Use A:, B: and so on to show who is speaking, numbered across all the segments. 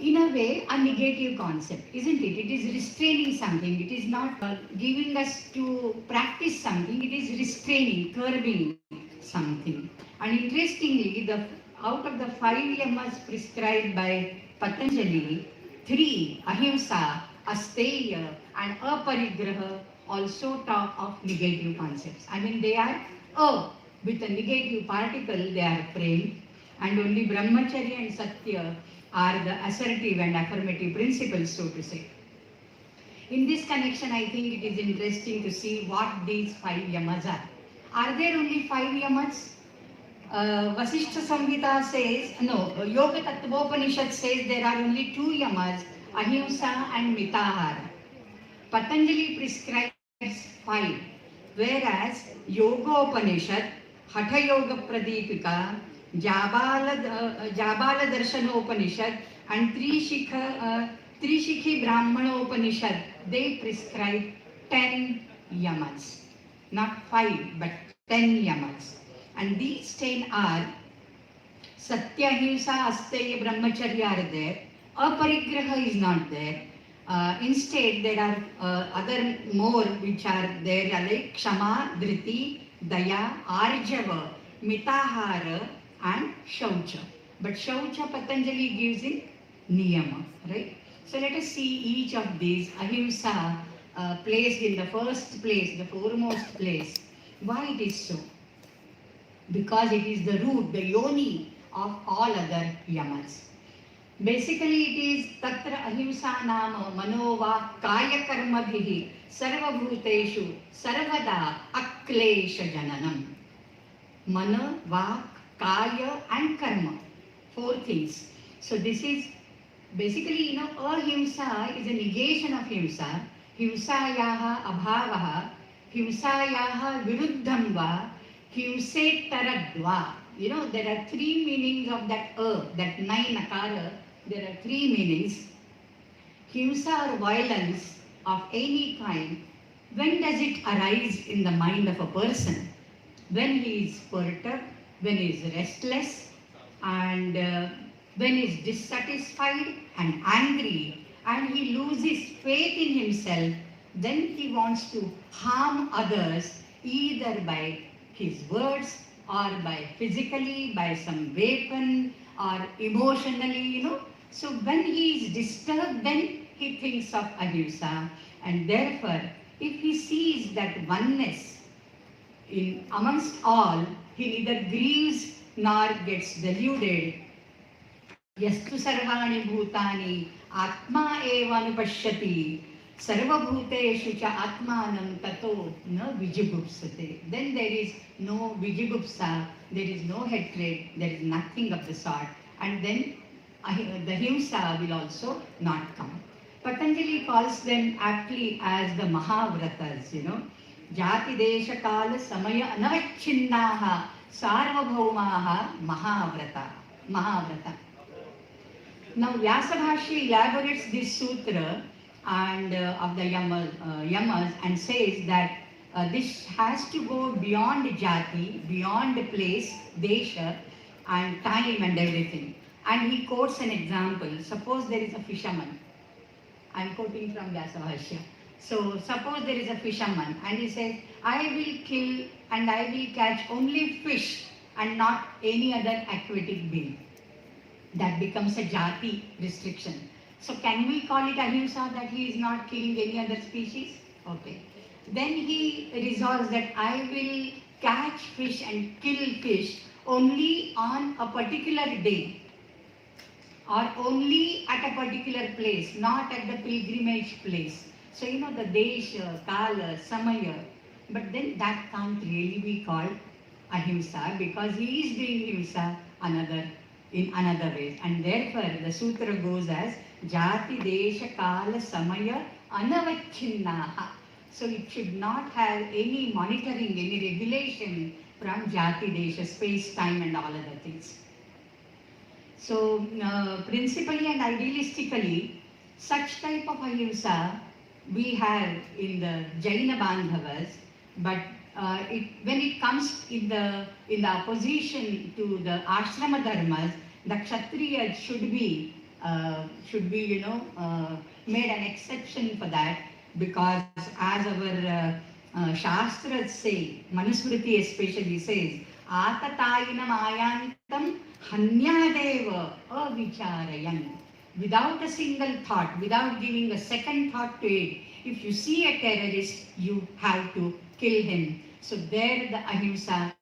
A: in a way a negative concept, isn't it? It is restraining something. It is not giving us to practice something. It is restraining, curbing something. And interestingly, out of the 5 yamas prescribed by Patanjali, 3, ahimsa, asteya, and aparigraha, also talk of negative concepts. I mean, they are with a negative particle, they are framed, and only brahmacharya and satya are the assertive and affirmative principles, so to say. In this connection, I think it is interesting to see what these 5 yamas are. Are there only 5 yamas? Vasishtha Samhita says, no, Yoga Tattvopanishad says there are only 2 yamas, ahimsa and mitahara. Patanjali prescribes 5, whereas Yogopanishad, Hatha Yoga Pradipika, Jabala Darshanopanishad and Trishikhi Brahmanopanishad, they prescribe 10 yamas. Not 5, but 10 yamas. And these 10 are Satya, Himsa, Asteya, Brahmacharya are there. Aparigraha is not there. Instead, there are other more which are there, like Kshama, Dhriti, Daya, Arjava, Mitahara, and Shaucha. But Shaucha Patanjali gives in Niyama, right? So let us see each of these. Ahimsa placed in the first place, the foremost place. Why it is so? Because it is the root, the yoni of all other yamas. Basically, it is tatra ahimsa nama manova kaya karmadhihi sarva bhuteshu sarvada aklesha jananam. Mana, vak, kaya and karma. 4 things. So this is basically, ahimsa is a negation of himsa. Himsayaha abhavaha, himsayaha viruddham va, himsetaradva. There are 3 meanings of that that 9 akara. There are 3 meanings. Himsa or violence of any kind. When does it arise in the mind of a person? When he is perturbed, when he is restless, and when he is dissatisfied and angry, and he loses faith in himself, then he wants to harm others either by his words or by physically, by some weapon or emotionally, So when he is disturbed, then he thinks of ahimsa. And therefore, if he sees that oneness amongst all, he neither grieves nor gets deluded. Yastu sarvani bhutani atma eva anupashyati sarvabhuteshu cha atmanam tato na vijigupsate. Then there is no vijigupsa, there is no hatred, there is nothing of the sort. And then the himsa will also not come. Patanjali calls them aptly as the Mahavratas, Jati Desha Kala Samaya Anavachinnaha Sarvabhaumaha Mahavrata. Now Vyasabhashya elaborates this sutra and of the yamas and says that this has to go beyond jati, beyond place, desha and time and everything. And he quotes an example. Suppose there is a fisherman. I am quoting from Vyasabhashya. So suppose there is a fisherman and he says, I will kill and I will catch only fish and not any other aquatic being. That becomes a jati restriction. So can we call it ahimsa that he is not killing any other species? Okay. Then he resolves that I will catch fish and kill fish only on a particular day or only at a particular place, not at the pilgrimage place. So the desha, kala, samaya, but then that can't really be called ahimsa because he is doing himsa in another way. And therefore the sutra goes as jati, desha, kala, samaya, anavachinnaha. So it should not have any monitoring, any regulation from jati, desha, space, time and all other things. So principally and idealistically, such type of ahimsa we have in the Jaina Bandhavas, but when it comes in the opposition to the ashrama dharmas, the Kshatriyas should be should be, made an exception for that, because as our Shastras say, Manusmriti especially says, Atatayinam ayantam hanyadeva avicharayan. Without a single thought, without giving a second thought to it, if you see a terrorist, you have to kill him. So there the ahimsa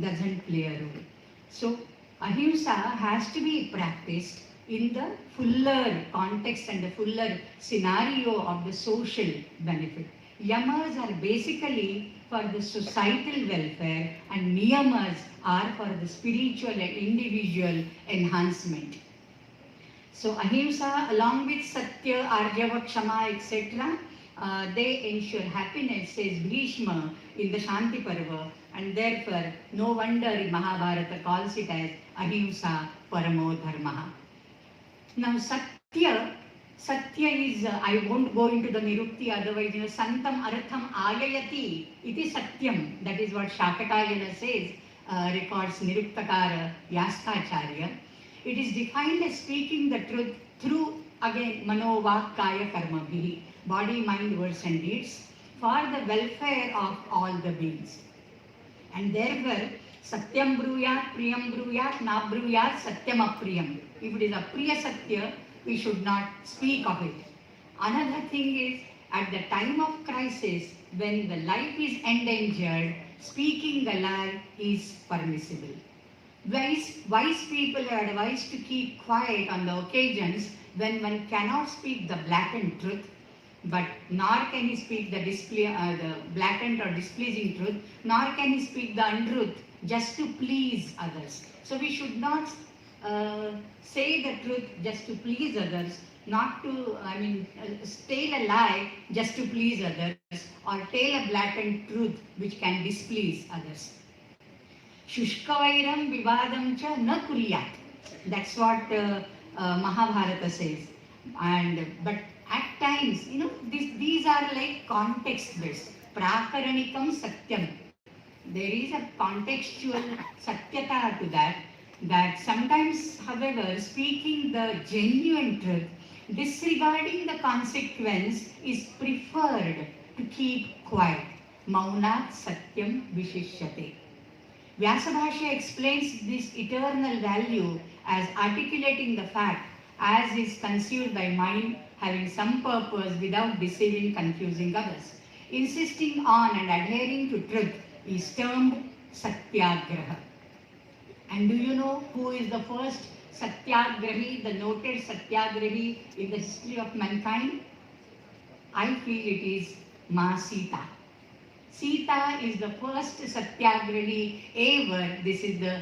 A: doesn't play a role. So ahimsa has to be practiced in the fuller context and the fuller scenario of the social benefit. Yamas are basically for the societal welfare, and niyamas are for the spiritual and individual enhancement. So ahimsa along with satya, arjava, kshama, etc., they ensure happiness, says Bhishma in the Shanti Parva, and therefore no wonder Mahabharata calls it as ahimsa paramo dharma. Now satya is, I won't go into the nirukti, otherwise, santam artham ayayati iti satyam. That is what Shakatayana says, records Niruktakara Yaskacharya. It is defined as speaking the truth through, again, mano, vak, kaya, karma, bhi, body, mind, words and deeds, for the welfare of all the beings. And therefore, satyam bruyat, priyam bruyat, na bruyat, satyam apriyam. If it is apriya satya, we should not speak of it. Another thing is, at the time of crisis, when the life is endangered, speaking the lie is permissible. Wise people are advised to keep quiet on the occasions when one cannot speak the blatant truth, but nor can he speak the blatant or displeasing truth, nor can he speak the untruth just to please others. So we should not say the truth just to please others, not to, tell a lie just to please others, or tell a blatant truth which can displease others. Shushkavairam vivadam cha na kuriyat. That's what Mahabharata says. But at times, these are like context based. Prakaranikam satyam. There is a contextual satyata to that sometimes, however, speaking the genuine truth, disregarding the consequence, is preferred to keep quiet. Maunat satyam vishishyate. Vyasabhashya explains this eternal value as articulating the fact as is conceived by mind having some purpose without deceiving, confusing others. Insisting on and adhering to truth is termed satyagraha. And do you know who is the first satyagrahi, the noted satyagrahi in the history of mankind? I feel it is Ma Sita. Sita is the first satyagrahi ever. This is the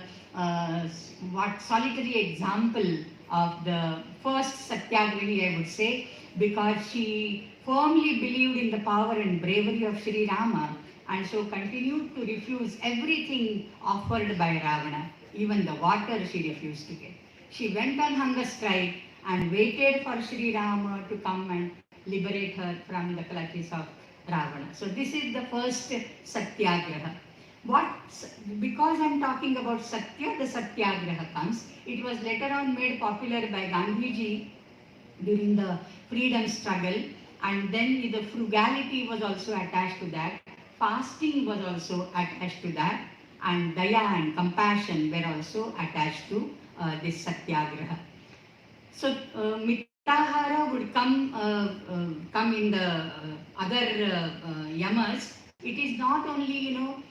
A: solitary example of the first satyagrahi, I would say, because she firmly believed in the power and bravery of Sri Rama, and so continued to refuse everything offered by Ravana. Even the water she refused to get. She went on hunger strike and waited for Sri Rama to come and liberate her from the clutches of Ravana. So this is the first satyagraha. Because I'm talking about Satya, the satyagraha comes. It was later on made popular by Gandhiji during the freedom struggle, and then the frugality was also attached to that. Fasting was also attached to that, and daya and compassion were also attached to this satyagraha. So mitahara would come in the other yamas. It is not only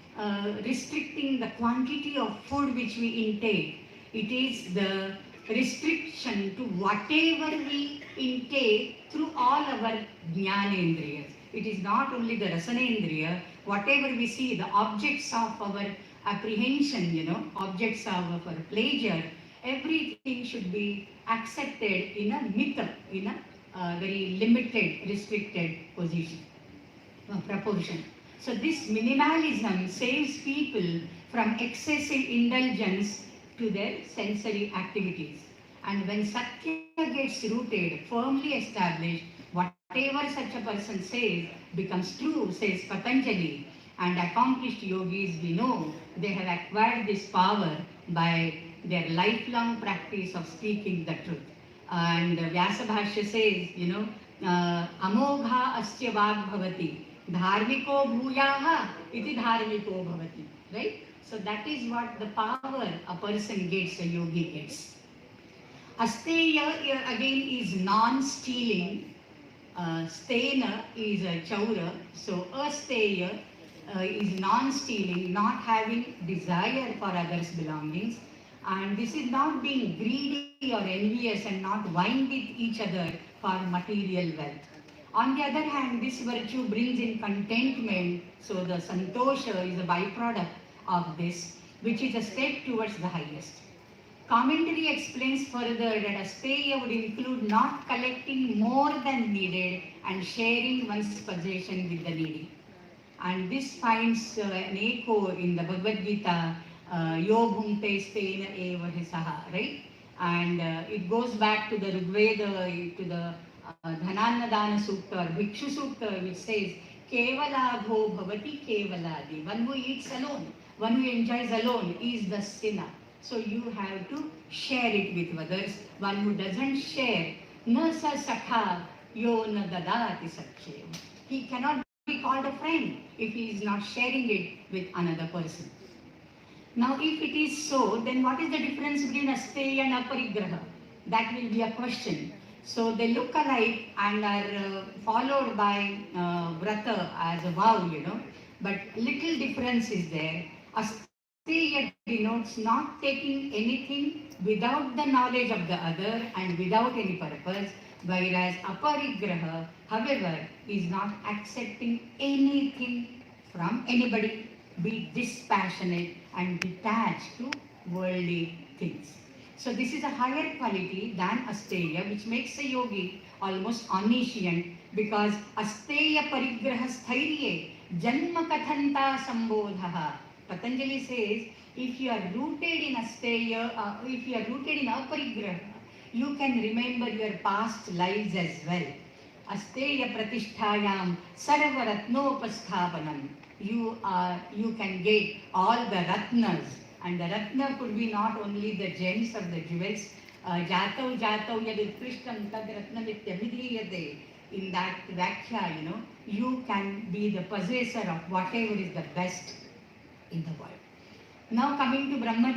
A: restricting the quantity of food which we intake. It is the restriction to whatever we intake through all our jnanendriyas. It is not only the rasanendriya, whatever we see, the objects of our apprehension, objects of our pleasure, everything should be accepted in a mita, in a very limited, restricted proportion. So this minimalism saves people from excessive indulgence to their sensory activities. And when Satya gets rooted, firmly established, whatever such a person says becomes true, says Patanjali. And accomplished yogis, we know, they have acquired this power by their lifelong practice of speaking the truth. And Vyasa Bhashya says, Amogha asya vag bhavati, dharmiko bhuyaha iti dharmiko bhavati. Right? So that is what the power a person gets, a yogi gets. Asteya again is non-stealing. Stena is a chaura. So asteya is non-stealing, not having desire for others' belongings. And this is not being greedy or envious and not vying with each other for material wealth. On the other hand, this virtue brings in contentment. So the santosha is a byproduct of this, which is a step towards the highest. Commentary explains further that asteya would include not collecting more than needed and sharing one's possession with the needy. And this finds an echo in the Bhagavad Gita, Yo bhunte stena eva hisaha, right? And it goes back to the Rigveda, to the Dhanannadana Sukta or Bhikshu Sukta, which says, Kevalabho bhavati kevaladi. One who eats alone, one who enjoys alone is the sinner. So you have to share it with others. One who doesn't share, na sa sakha yo na dadati sakhe. He cannot be called a friend if he is not sharing it with another person. Now, if it is so, then what is the difference between asteya and aparigraha? That will be a question. So they look alike and are followed by vrata as a vow, but little difference is there. Asteya denotes not taking anything without the knowledge of the other and without any purpose, whereas aparigraha, however, is not accepting anything from anybody, be dispassionate and detached to worldly things. So this is a higher quality than asteya, which makes a yogi almost omniscient, because asteya parigraha sthairye janma kathanta sambodhaha. Patanjali says, if you are rooted in asteya, if you are rooted in aparigraha, you can remember your past lives as well. Asteya pratisthayam sarva ratnopasthapanam. You can get all the ratnas, and the ratna could be not only the gems or the jewels. Jatau jatau yad utkrishtam tad ratnamityavidriyate. In that Vakhya, you can be the possessor of whatever is the best in the world. Now coming to brahmacharya.